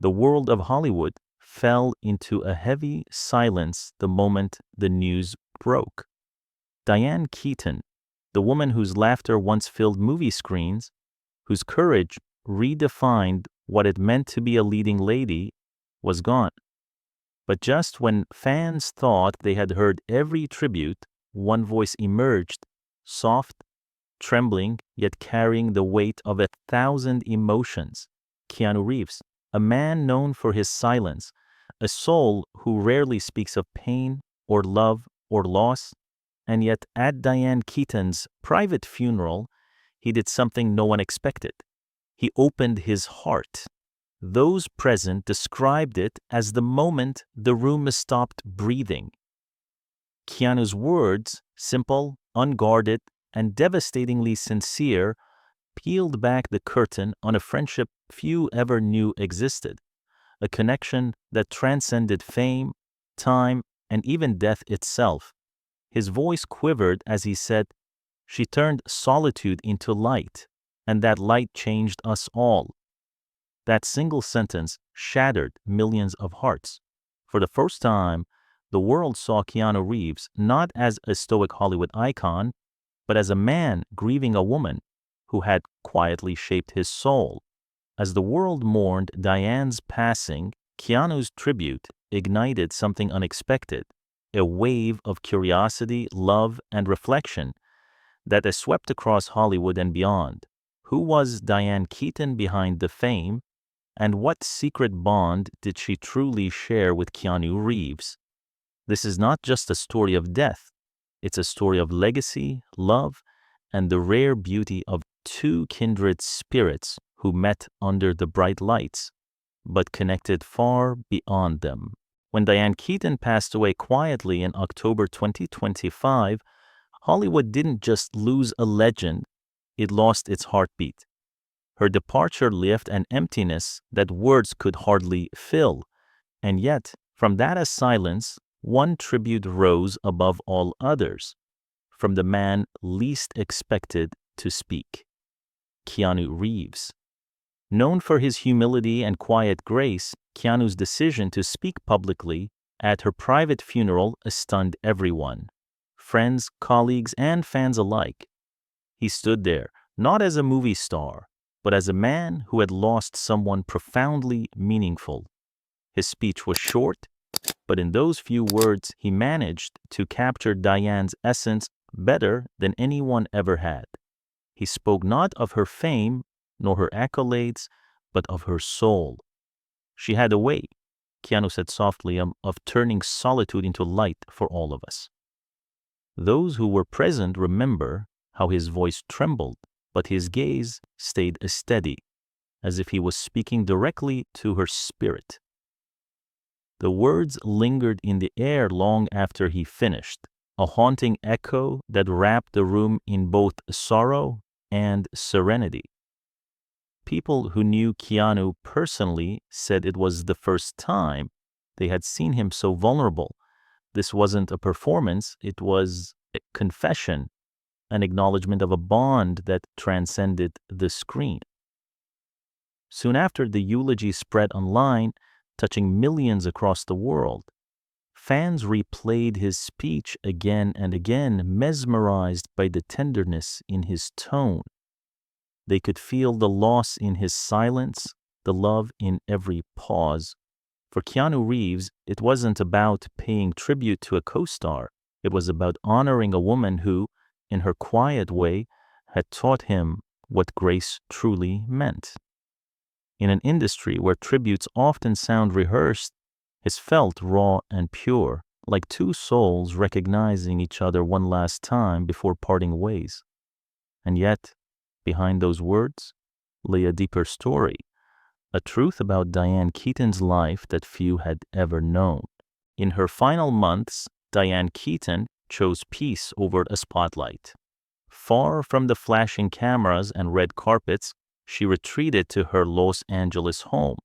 The world of Hollywood fell into a heavy silence the moment the news broke. Diane Keaton, the woman whose laughter once filled movie screens, whose courage redefined what it meant to be a leading lady, was gone. But just when fans thought they had heard every tribute, one voice emerged, soft, trembling, yet carrying the weight of 1,000 emotions. Keanu Reeves, a man known for his silence, a soul who rarely speaks of pain or love or loss, and yet at Diane Keaton's private funeral, he did something no one expected. He opened his heart. Those present described it as the moment the room stopped breathing. Keanu's words, simple, unguarded, and devastatingly sincere, peeled back the curtain on a friendship few ever knew existed, a connection that transcended fame, time, and even death itself. His voice quivered as he said, "She turned solitude into light, and that light changed us all." That single sentence shattered millions of hearts. For the first time, the world saw Keanu Reeves not as a stoic Hollywood icon, but as a man grieving a woman who had quietly shaped his soul. As the world mourned Diane's passing, Keanu's tribute ignited something unexpected, a wave of curiosity, love, and reflection that has swept across Hollywood and beyond. Who was Diane Keaton behind the fame, and what secret bond did she truly share with Keanu Reeves? This is not just a story of death. It's a story of legacy, love, and the rare beauty of two kindred spirits who met under the bright lights, but connected far beyond them. When Diane Keaton passed away quietly in October 2025, Hollywood didn't just lose a legend, it lost its heartbeat. Her departure left an emptiness that words could hardly fill, and yet, from that silence, one tribute rose above all others, from the man least expected to speak, Keanu Reeves. Known for his humility and quiet grace, Keanu's decision to speak publicly at her private funeral stunned everyone, friends, colleagues, and fans alike. He stood there, not as a movie star, but as a man who had lost someone profoundly meaningful. His speech was short, but in those few words he managed to capture Diane's essence better than anyone ever had. He spoke not of her fame nor her accolades, but of her soul. She had a way, Keanu said softly, of turning solitude into light for all of us. Those who were present remember how his voice trembled, but his gaze stayed steady, as if he was speaking directly to her spirit. The words lingered in the air long after he finished, a haunting echo that wrapped the room in both sorrow and serenity. People who knew Keanu personally said it was the first time they had seen him so vulnerable. This wasn't a performance, it was a confession, an acknowledgement of a bond that transcended the screen. Soon after the eulogy spread online, touching millions across the world, fans replayed his speech again and again, mesmerized by the tenderness in his tone. They could feel the loss in his silence, the love in every pause. For Keanu Reeves, it wasn't about paying tribute to a co-star. It was about honoring a woman who, in her quiet way, had taught him what grace truly meant. In an industry where tributes often sound rehearsed, his felt raw and pure, like two souls recognizing each other one last time before parting ways. And yet, behind those words lay a deeper story, a truth about Diane Keaton's life that few had ever known. In her final months, Diane Keaton chose peace over a spotlight. Far from the flashing cameras and red carpets, she retreated to her Los Angeles home,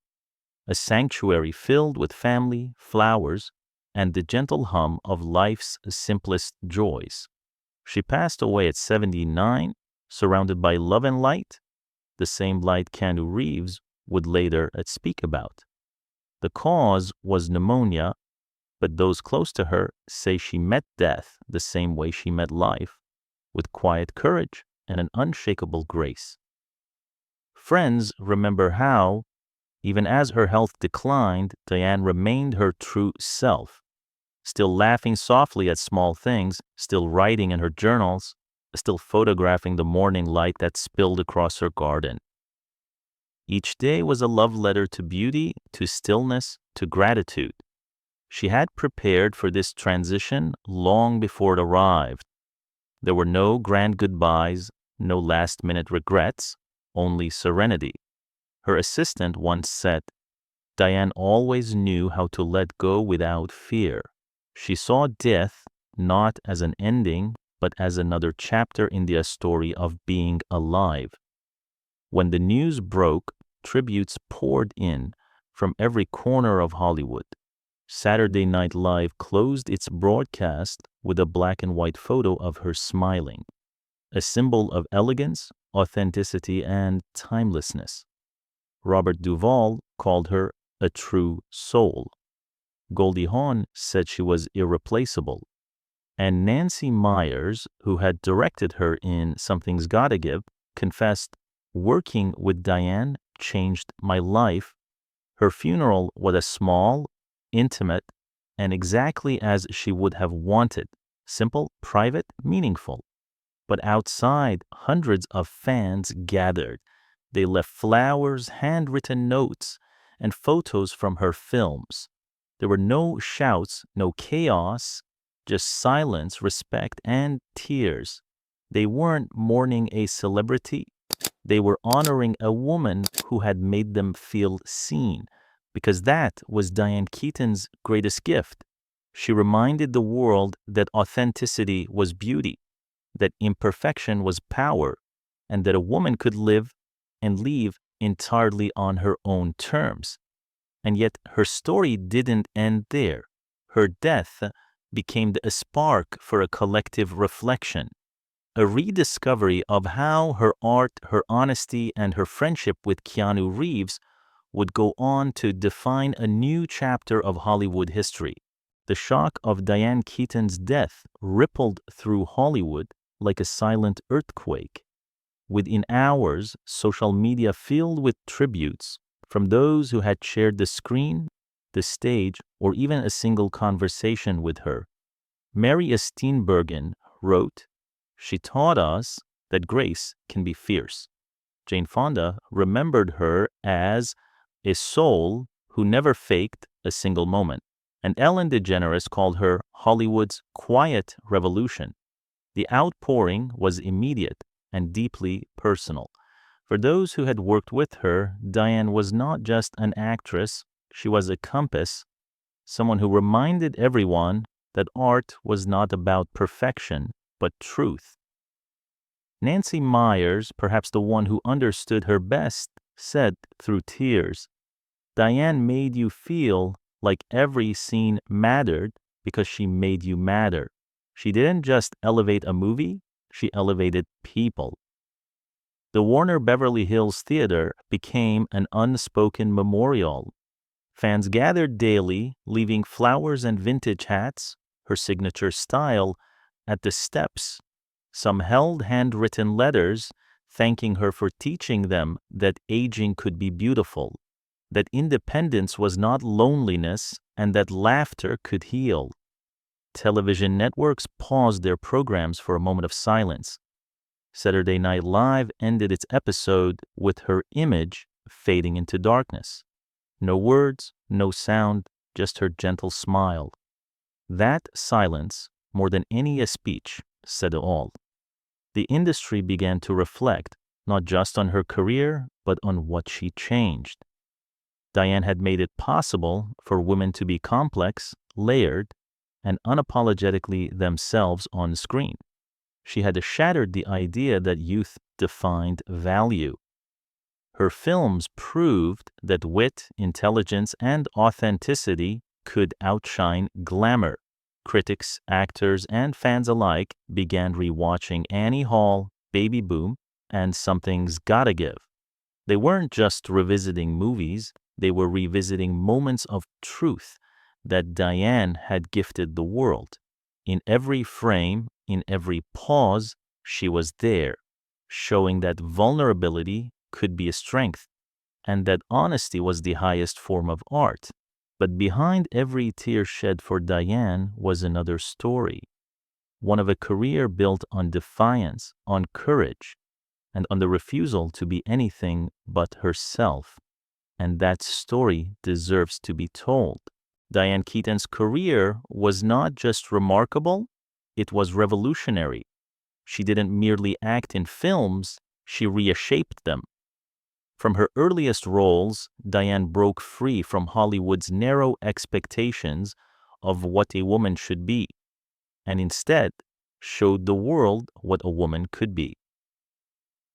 a sanctuary filled with family, flowers, and the gentle hum of life's simplest joys. She passed away at 79, surrounded by love and light, the same light Keanu Reeves would later speak about. The cause was pneumonia, but those close to her say she met death the same way she met life, with quiet courage and an unshakable grace. Friends remember how, even as her health declined, Diane remained her true self, still laughing softly at small things, still writing in her journals, still photographing the morning light that spilled across her garden. Each day was a love letter to beauty, to stillness, to gratitude. She had prepared for this transition long before it arrived. There were no grand goodbyes, no last-minute regrets, only serenity. Her assistant once said, Diane always knew how to let go without fear. She saw death not as an ending, but as another chapter in the story of being alive. When the news broke, tributes poured in from every corner of Hollywood. Saturday Night Live closed its broadcast with a black and white photo of her smiling, a symbol of elegance, authenticity, and timelessness. Robert Duvall called her a true soul. Goldie Hawn said she was irreplaceable. And Nancy Meyers, who had directed her in Something's Gotta Give, confessed, working with Diane changed my life. Her funeral was a small, intimate, and exactly as she would have wanted. Simple, private, meaningful. But outside, hundreds of fans gathered. They left flowers, handwritten notes, and photos from her films. There were no shouts, no chaos, just silence, respect, and tears. They weren't mourning a celebrity. They were honoring a woman who had made them feel seen, because that was Diane Keaton's greatest gift. She reminded the world that authenticity was beauty, that imperfection was power, and that a woman could live and leave entirely on her own terms. And yet her story didn't end there. Her death became a spark for a collective reflection, a rediscovery of how her art, her honesty, and her friendship with Keanu Reeves would go on to define a new chapter of Hollywood history. The shock of Diane Keaton's death rippled through Hollywood like a silent earthquake. Within hours, social media filled with tributes from those who had shared the screen, the stage, or even a single conversation with her. Mary Steenburgen wrote, "She taught us that grace can be fierce." Jane Fonda remembered her as a soul who never faked a single moment. And Ellen DeGeneres called her Hollywood's quiet revolution. The outpouring was immediate and deeply personal. For those who had worked with her, Diane was not just an actress, she was a compass, someone who reminded everyone that art was not about perfection, but truth. Nancy Meyers, perhaps the one who understood her best, said through tears, Diane made you feel like every scene mattered because she made you matter. She didn't just elevate a movie, she elevated people. The Warner Beverly Hills Theater became an unspoken memorial. Fans gathered daily, leaving flowers and vintage hats, her signature style, at the steps. Some held handwritten letters thanking her for teaching them that aging could be beautiful, that independence was not loneliness, and that laughter could heal. Television networks paused their programs for a moment of silence. Saturday Night Live ended its episode with her image fading into darkness. No words, no sound, just her gentle smile. That silence, more than any speech, said it all. The industry began to reflect, not just on her career, but on what she changed. Diane had made it possible for women to be complex, layered, and unapologetically themselves on screen. She had shattered the idea that youth defined value. Her films proved that wit, intelligence, and authenticity could outshine glamour. Critics, actors, and fans alike began rewatching Annie Hall, Baby Boom, and Something's Gotta Give. They weren't just revisiting movies, They were revisiting moments of truth that Diane had gifted the world. In every frame, in every pause, she was there, showing that vulnerability could be a strength and that honesty was the highest form of art. But behind every tear shed for Diane was another story, one of a career built on defiance, on courage, and on the refusal to be anything but herself. And that story deserves to be told. Diane Keaton's career was not just remarkable, it was revolutionary. She didn't merely act in films, she reshaped them. From her earliest roles, Diane broke free from Hollywood's narrow expectations of what a woman should be, and instead showed the world what a woman could be.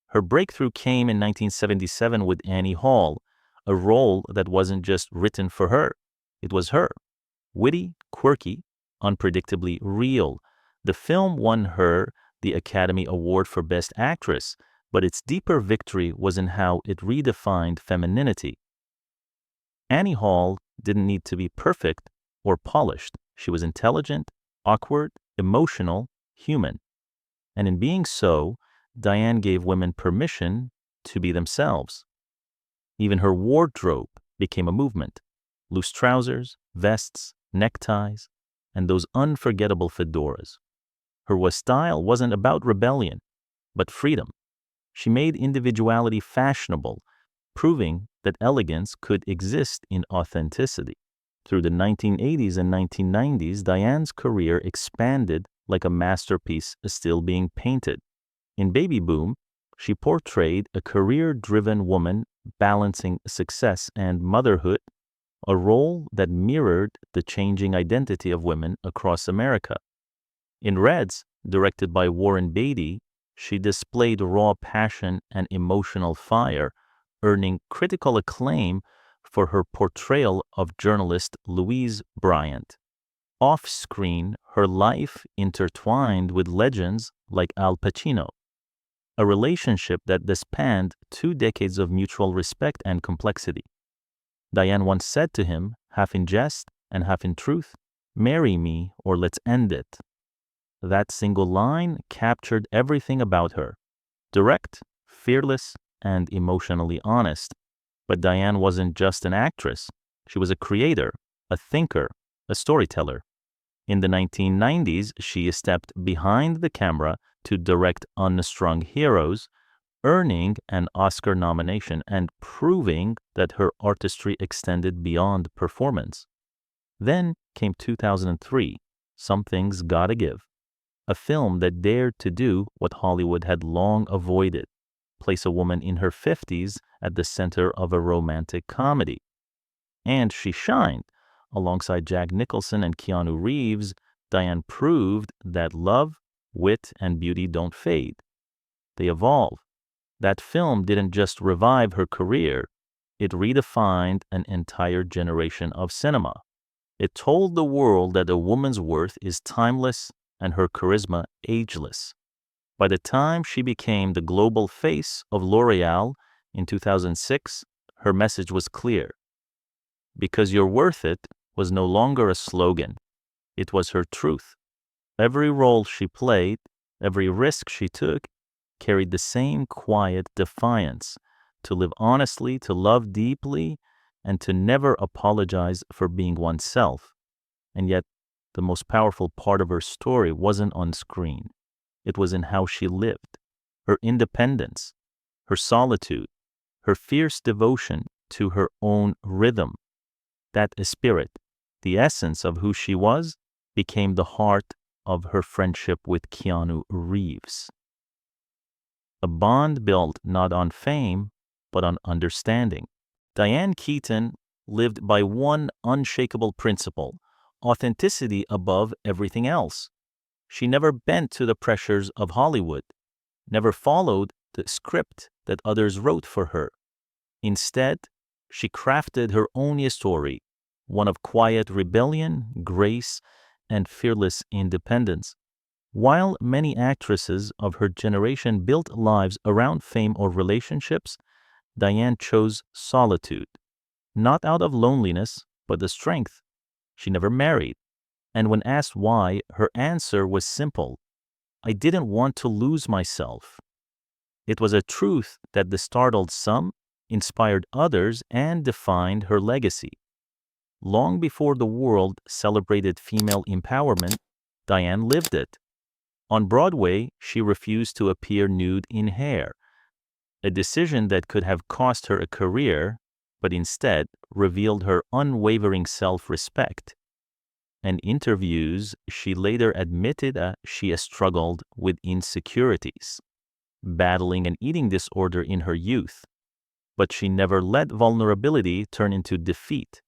Her breakthrough came in 1977 with Annie Hall, a role that wasn't just written for her. It was her. Witty, quirky, unpredictably real. The film won her the Academy Award for Best Actress, but its deeper victory was in how it redefined femininity. Annie Hall didn't need to be perfect or polished. She was intelligent, awkward, emotional, human. And in being so, Diane gave women permission to be themselves. Even her wardrobe became a movement. Loose trousers, vests, neckties, and those unforgettable fedoras. Her style wasn't about rebellion, but freedom. She made individuality fashionable, proving that elegance could exist in authenticity. Through the 1980s and 1990s, Diane's career expanded like a masterpiece still being painted. In Baby Boom, she portrayed a career-driven woman balancing success and motherhood, a role that mirrored the changing identity of women across America. In Reds, directed by Warren Beatty, she displayed raw passion and emotional fire, earning critical acclaim for her portrayal of journalist Louise Bryant. Off-screen, her life intertwined with legends like Al Pacino, a relationship that spanned 2 decades of mutual respect and complexity. Diane once said to him, half in jest and half in truth, "Marry me or let's end it." That single line captured everything about her. Direct, fearless, and emotionally honest. But Diane wasn't just an actress. She was a creator, a thinker, a storyteller. In the 1990s, she stepped behind the camera to direct Unstrung Heroes, earning an Oscar nomination and proving that her artistry extended beyond performance. Then came 2003, Something's Gotta Give, a film that dared to do what Hollywood had long avoided, place a woman in her 50s at the center of a romantic comedy. And she shined. Alongside Jack Nicholson and Keanu Reeves, Diane proved that love, wit, and beauty don't fade. They evolve. That film didn't just revive her career, it redefined an entire generation of cinema. It told the world that a woman's worth is timeless and her charisma ageless. By the time she became the global face of L'Oreal in 2006, her message was clear. Because you're worth it was no longer a slogan. It was her truth. Every role she played, every risk she took, carried the same quiet defiance to live honestly, to love deeply, and to never apologize for being oneself. And yet, the most powerful part of her story wasn't on screen. It was in how she lived, her independence, her solitude, her fierce devotion to her own rhythm. That spirit, the essence of who she was, became the heart of her friendship with Keanu Reeves. A bond built not on fame, but on understanding. Diane Keaton lived by one unshakable principle: authenticity above everything else. She never bent to the pressures of Hollywood, never followed the script that others wrote for her. Instead, she crafted her own story, one of quiet rebellion, grace, and fearless independence. While many actresses of her generation built lives around fame or relationships, Diane chose solitude. not out of loneliness, but the strength. She never married, and when asked why, her answer was simple: I didn't want to lose myself. It was a truth that startled some, inspired others, and defined her legacy. Long before the world celebrated female empowerment, Diane lived it. On Broadway, she refused to appear nude in Hair, a decision that could have cost her a career, but instead revealed her unwavering self-respect. In interviews, she later admitted she struggled with insecurities, battling an eating disorder in her youth. But she never let vulnerability turn into defeat.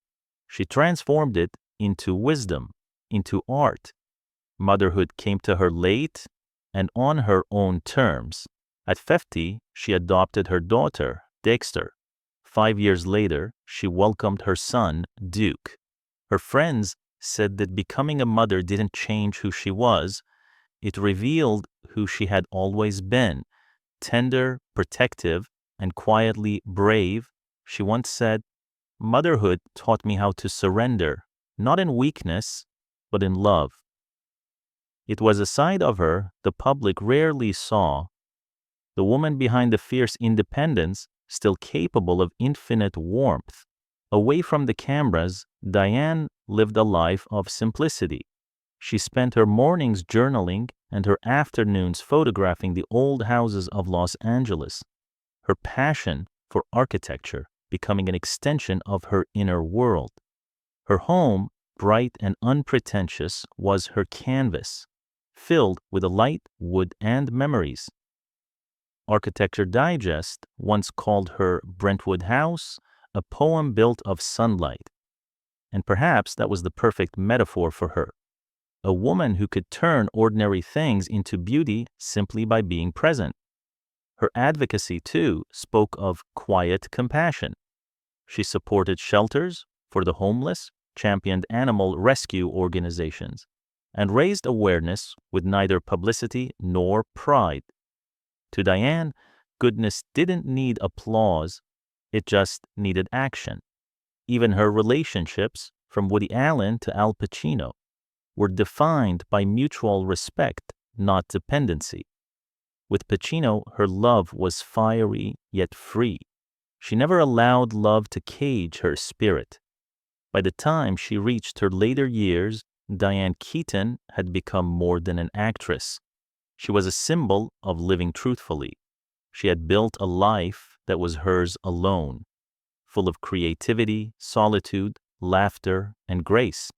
She transformed it into wisdom, into art. Motherhood came to her late and on her own terms. At 50, she adopted her daughter, Dexter. 5 years later, she welcomed her son, Duke. Her friends said that becoming a mother didn't change who she was. It revealed who she had always been: tender, protective, and quietly brave. She once said, "Motherhood taught me how to surrender, not in weakness, but in love." It was a side of her the public rarely saw, the woman behind the fierce independence, still capable of infinite warmth. Away from the cameras, Diane lived a life of simplicity. She spent her mornings journaling and her afternoons photographing the old houses of Los Angeles, her passion for architecture becoming an extension of her inner world. Her home, bright and unpretentious, was her canvas, filled with light, wood, and memories. Architecture Digest once called her Brentwood House a poem built of sunlight. And perhaps that was the perfect metaphor for her. A woman who could turn ordinary things into beauty simply by being present. Her advocacy, too, spoke of quiet compassion. She supported shelters for the homeless, championed animal rescue organizations, and raised awareness with neither publicity nor pride. To Diane, goodness didn't need applause, it just needed action. Even her relationships, from Woody Allen to Al Pacino, were defined by mutual respect, not dependency. With Pacino, her love was fiery yet free. She never allowed love to cage her spirit. By the time she reached her later years, Diane Keaton had become more than an actress. She was a symbol of living truthfully. She had built a life that was hers alone, full of creativity, solitude, laughter, and grace.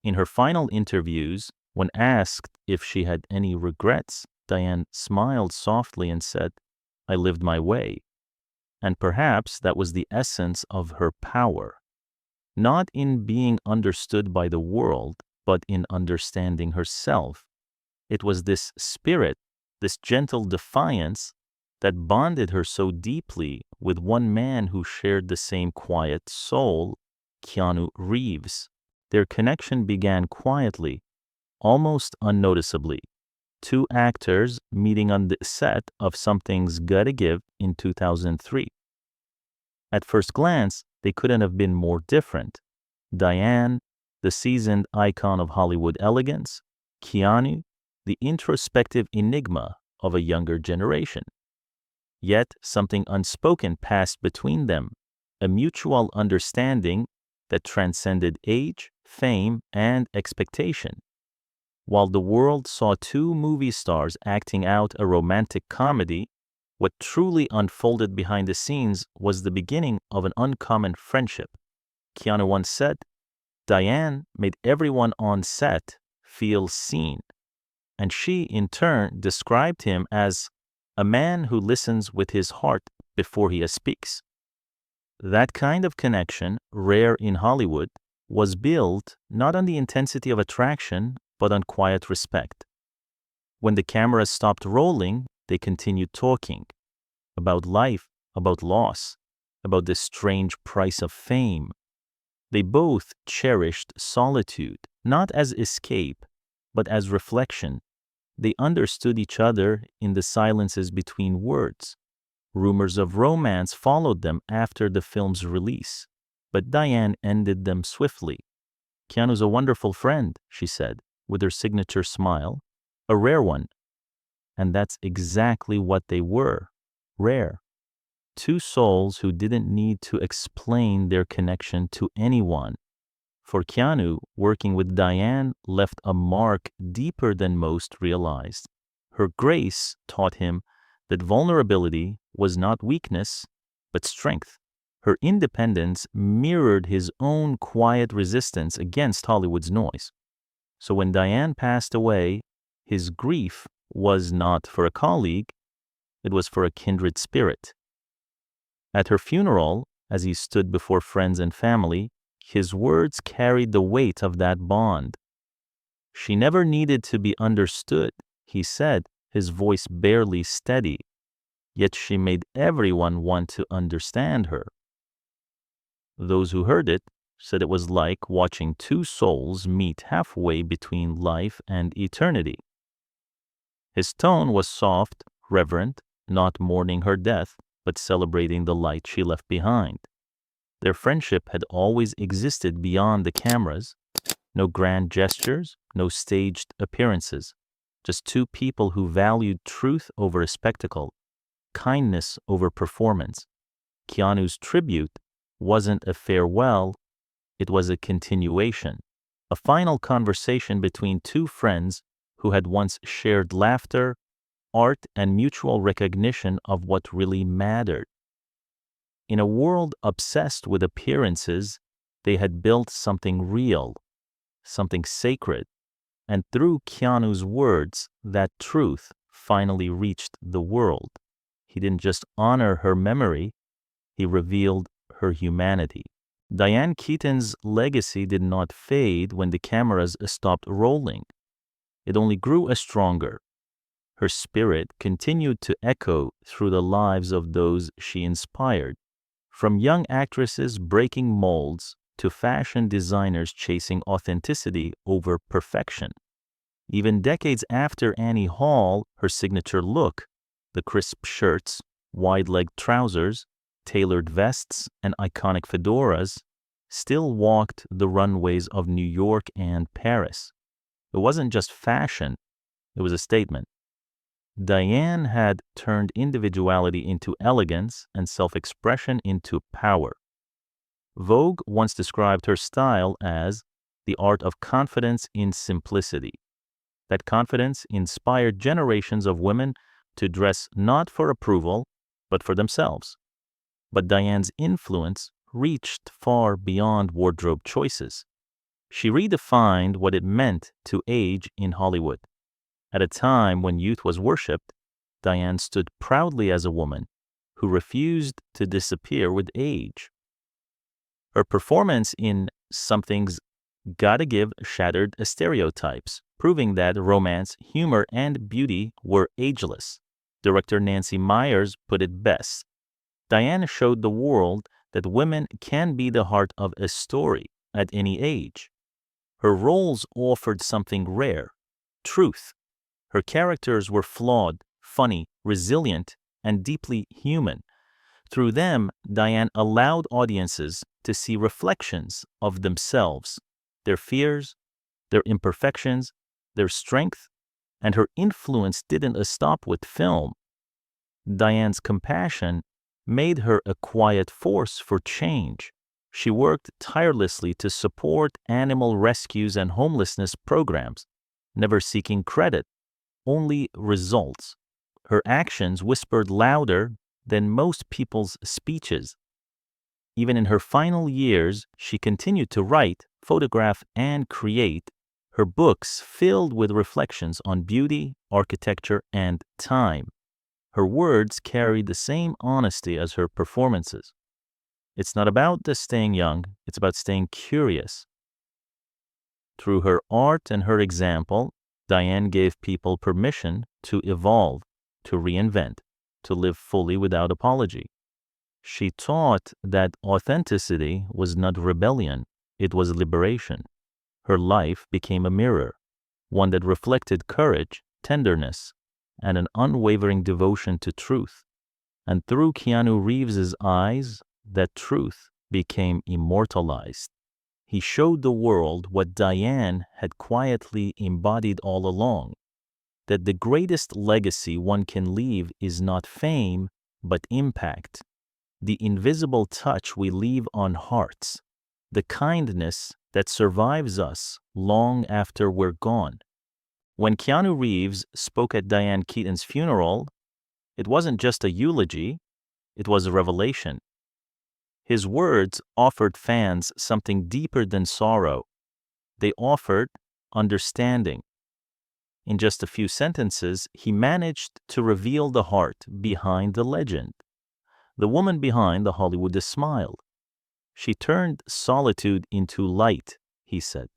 In her final interviews, when asked if she had any regrets, Diane smiled softly and said, "I lived my way." And perhaps that was the essence of her power. Not in being understood by the world, but in understanding herself. It was this spirit, this gentle defiance, that bonded her so deeply with one man who shared the same quiet soul, Keanu Reeves. Their connection began quietly, almost unnoticeably. Two actors meeting on the set of Something's Gotta Give in 2003. At first glance, they couldn't have been more different. Diane, the seasoned icon of Hollywood elegance; Keanu, the introspective enigma of a younger generation. Yet something unspoken passed between them, a mutual understanding that transcended age, fame, and expectation. While the world saw two movie stars acting out a romantic comedy, what truly unfolded behind the scenes was the beginning of an uncommon friendship. Keanu once said, "Diane made everyone on set feel seen," and she, in turn, described him as a man who listens with his heart before he speaks. That kind of connection, rare in Hollywood, was built not on the intensity of attraction, but on quiet respect. When the cameras stopped rolling, they continued talking about life, about loss, about the strange price of fame. They both cherished solitude, not as escape, but as reflection. They understood each other in the silences between words. Rumors of romance followed them after the film's release. but Diane ended them swiftly. "Keanu's a wonderful friend," she said, with her signature smile. "A rare one." And that's exactly what they were. Rare. Two souls who didn't need to explain their connection to anyone. For Keanu, working with Diane left a mark deeper than most realized. Her grace taught him that vulnerability was not weakness, but strength. Her independence mirrored his own quiet resistance against Hollywood's noise. So when Diane passed away, his grief was not for a colleague, it was for a kindred spirit. At her funeral, as he stood before friends and family, his words carried the weight of that bond. "She never needed to be understood," he said, his voice barely steady, "yet she made everyone want to understand her." Those who heard it said it was like watching two souls meet halfway between life and eternity. His tone was soft, reverent, not mourning her death, but celebrating the light she left behind. Their friendship had always existed beyond the cameras. No grand gestures, no staged appearances. Just two people who valued truth over a spectacle, kindness over performance. Keanu's tribute wasn't a farewell, it was a continuation. A final conversation between two friends who had once shared laughter, art, and mutual recognition of what really mattered. In a world obsessed with appearances, they had built something real, something sacred, and through Keanu's words, that truth finally reached the world. He didn't just honor her memory, he revealed her humanity. Diane Keaton's legacy did not fade when the cameras stopped rolling. It only grew stronger. Her spirit continued to echo through the lives of those she inspired, from young actresses breaking molds to fashion designers chasing authenticity over perfection. Even decades after Annie Hall, her signature look, the crisp shirts, wide-legged trousers, tailored vests, and iconic fedoras, still walked the runways of New York and Paris. It wasn't just fashion, it was a statement. Diane had turned individuality into elegance and self-expression into power. Vogue once described her style as the art of confidence in simplicity. That confidence inspired generations of women to dress not for approval, but for themselves. But Diane's influence reached far beyond wardrobe choices. She redefined what it meant to age in Hollywood. At a time when youth was worshipped, Diane stood proudly as a woman who refused to disappear with age. Her performance in Something's Gotta Give shattered stereotypes, proving that romance, humor, and beauty were ageless. Director Nancy Meyers put it best. Diane showed the world that women can be the heart of a story at any age. Her roles offered something rare, truth. Her characters were flawed, funny, resilient, and deeply human. Through them, Diane allowed audiences to see reflections of themselves, their fears, their imperfections, their strength, and her influence didn't stop with film. Diane's compassion made her a quiet force for change. She worked tirelessly to support animal rescues and homelessness programs, never seeking credit, only results. Her actions whispered louder than most people's speeches. Even in her final years, she continued to write, photograph, and create. Her books filled with reflections on beauty, architecture, and time. Her words carried the same honesty as her performances. It's not about just staying young, it's about staying curious. Through her art and her example, Diane gave people permission to evolve, to reinvent, to live fully without apology. She taught that authenticity was not rebellion, it was liberation. Her life became a mirror, one that reflected courage, tenderness, and an unwavering devotion to truth. And through Keanu Reeves' eyes, that truth became immortalized. He showed the world what Diane had quietly embodied all along, that the greatest legacy one can leave is not fame, but impact, the invisible touch we leave on hearts, the kindness that survives us long after we're gone. When Keanu Reeves spoke at Diane Keaton's funeral, it wasn't just a eulogy, it was a revelation. His words offered fans something deeper than sorrow. They offered understanding. In just a few sentences, he managed to reveal the heart behind the legend. The woman behind the Hollywood smiled. She turned solitude into light, he said.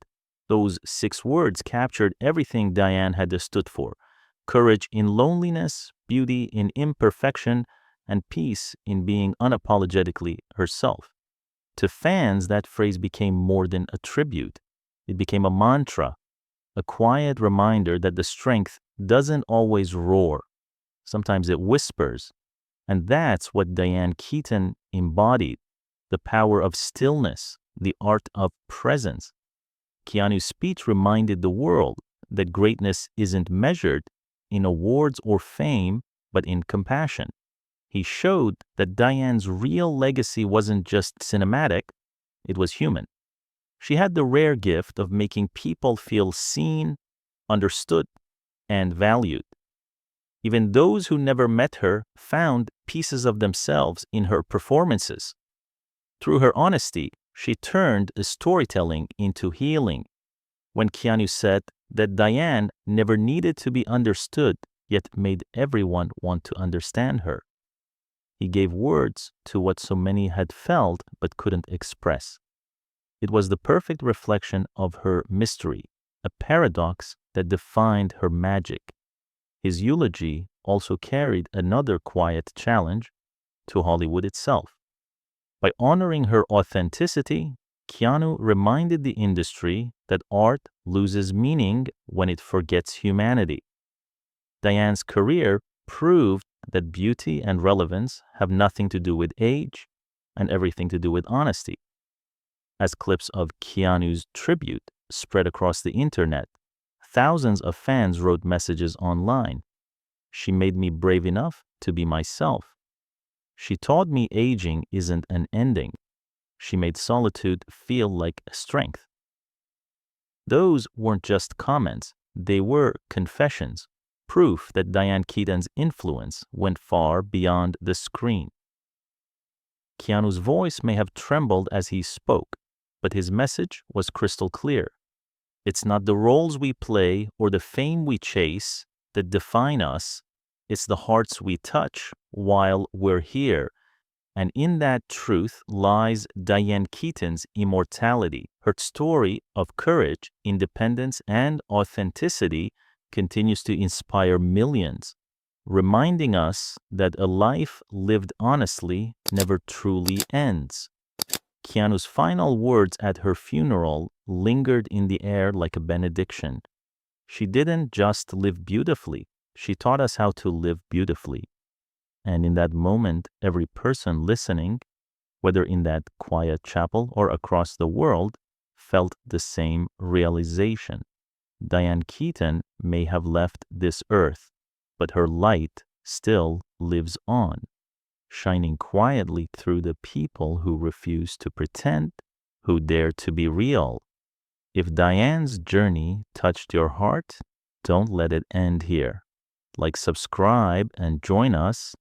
Those 6 words captured everything Diane had stood for: courage in loneliness, beauty in imperfection, and peace in being unapologetically herself. To fans, that phrase became more than a tribute. It became a mantra, a quiet reminder that the strength doesn't always roar. Sometimes it whispers. And that's what Diane Keaton embodied: the power of stillness, the art of presence. Keanu's speech reminded the world that greatness isn't measured in awards or fame, but in compassion. He showed that Diane's real legacy wasn't just cinematic, it was human. She had the rare gift of making people feel seen, understood, and valued. Even those who never met her found pieces of themselves in her performances. Through her honesty, she turned storytelling into healing. When Keanu said that Diane never needed to be understood, yet made everyone want to understand her, he gave words to what so many had felt but couldn't express. It was the perfect reflection of her mystery, a paradox that defined her magic. His eulogy also carried another quiet challenge to Hollywood itself. By honoring her authenticity, Keanu reminded the industry that art loses meaning when it forgets humanity. Diane's career proved that beauty and relevance have nothing to do with age and everything to do with honesty. As clips of Keanu's tribute spread across the internet, thousands of fans wrote messages online. She made me brave enough to be myself. She taught me aging isn't an ending. She made solitude feel like strength. Those weren't just comments, they were confessions, proof that Diane Keaton's influence went far beyond the screen. Keanu's voice may have trembled as he spoke, but his message was crystal clear. It's not the roles we play or the fame we chase that define us, it's the hearts we touch while we're here. And in that truth lies Diane Keaton's immortality. Her story of courage, independence, and authenticity continues to inspire millions, reminding us that a life lived honestly never truly ends. Keanu's final words at her funeral lingered in the air like a benediction. She didn't just live beautifully, she taught us how to live beautifully. And in that moment, every person listening, whether in that quiet chapel or across the world, felt the same realization. Diane Keaton may have left this earth, but her light still lives on, shining quietly through the people who refuse to pretend, who dare to be real. If Diane's journey touched your heart, don't let it end here. Like, subscribe, and join us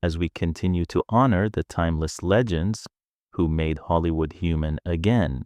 as we continue to honor the timeless legends who made Hollywood human again.